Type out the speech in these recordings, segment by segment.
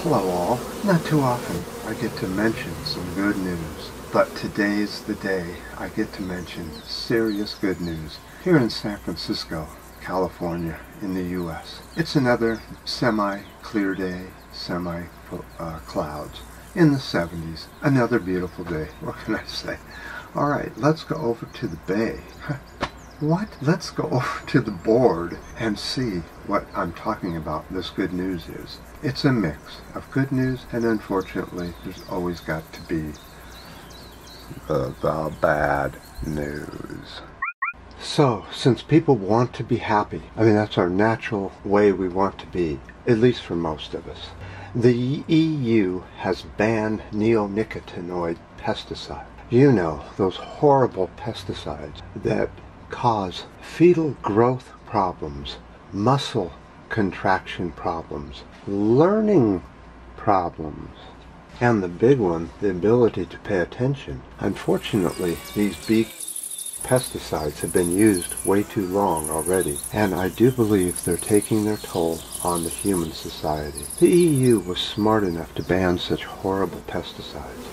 Hello all. Not too often I get to mention some good news, but today's the day I get to mention serious good news here in San Francisco, California, in the U.S. It's another semi-clear day, semi-clouds in the 70s. Another beautiful day. What can I say? All right, let's go over to the bay. What? Let's go over to the board and see what I'm talking about this good news is. It's a mix of good news, and unfortunately, there's always got to be the bad news. So, since people want to be happy, I mean, that's our natural way we want to be, at least for most of us. The EU has banned neonicotinoid pesticides. You know, those horrible pesticides that cause fetal growth problems, muscle contraction problems, learning problems, and the big one, the ability to pay attention. Unfortunately, these big pesticides have been used way too long already, and I do believe they're taking their toll on the human society. The EU was smart enough to ban such horrible pesticides.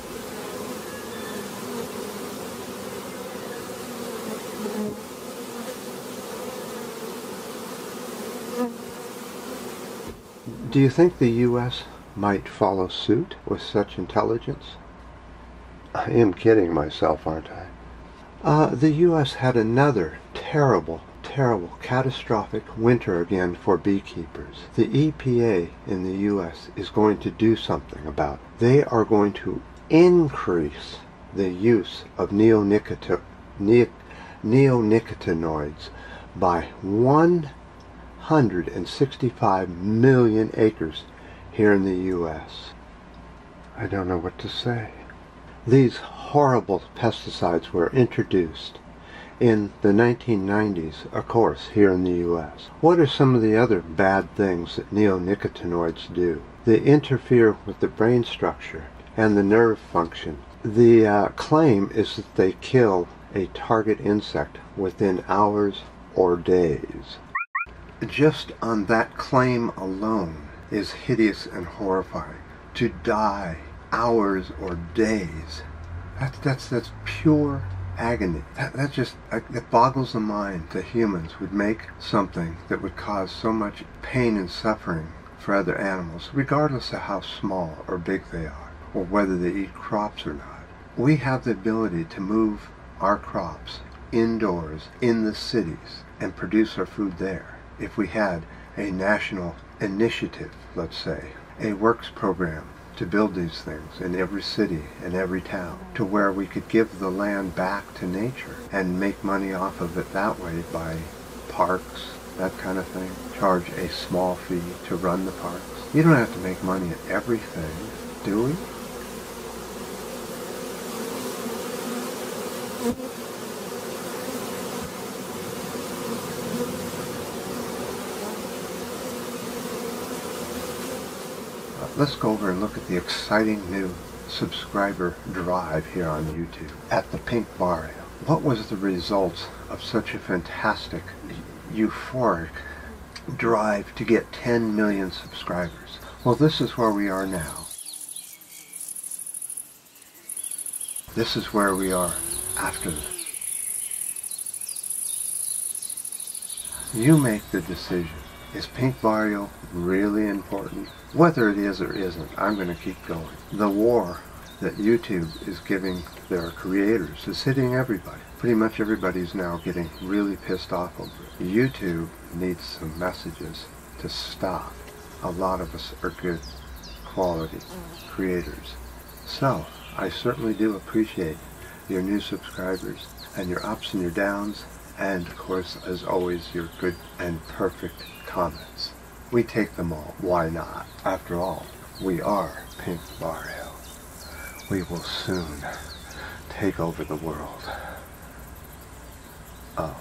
Do you think the U.S. might follow suit with such intelligence? I am kidding myself, aren't I? The U.S. had another terrible, catastrophic winter again for beekeepers. The EPA in the U.S. is going to do something about it. They are going to increase the use of neonicotinoids by 165 million acres here in the U.S. I don't know what to say. These horrible pesticides were introduced in the 1990s, of course, here in the U.S. What are some of the other bad things that neonicotinoids do? They interfere with the brain structure and the nerve function. The claim is that they kill a target insect within hours or days. Just on that claim alone is hideous and horrifying. To die hours or days, that's pure agony. That just it boggles the mind that humans would make something that would cause so much pain and suffering for other animals, regardless of how small or big they are, or whether they eat crops or not. We have the ability to move our crops indoors in the cities and produce our food there. If we had a national initiative, let's say, a works program to build these things in every city and every town, to where we could give the land back to nature and make money off of it that way by parks, that kind of thing, charge a small fee to run the parks. You don't have to make money at everything, do we? Let's go over and look at the exciting new subscriber drive here on YouTube at the Pink Barrio. What was the results of such a fantastic, euphoric drive to get 10 million subscribers? Well, this is where we are now. This is where we are after this. You make the decision. Is Pink Barrio really important? Whether it is or isn't, I'm going to keep going. The war that YouTube is giving their creators is hitting everybody. Pretty much everybody's now getting really pissed off over it. YouTube needs some messages to stop. A lot of us are good quality creators. So, I certainly do appreciate your new subscribers and your ups and your downs, and of course, as always, your good and perfect comments. We take them all. Why not? After all, we are Pink Barrio. We will soon take over the world. Oh.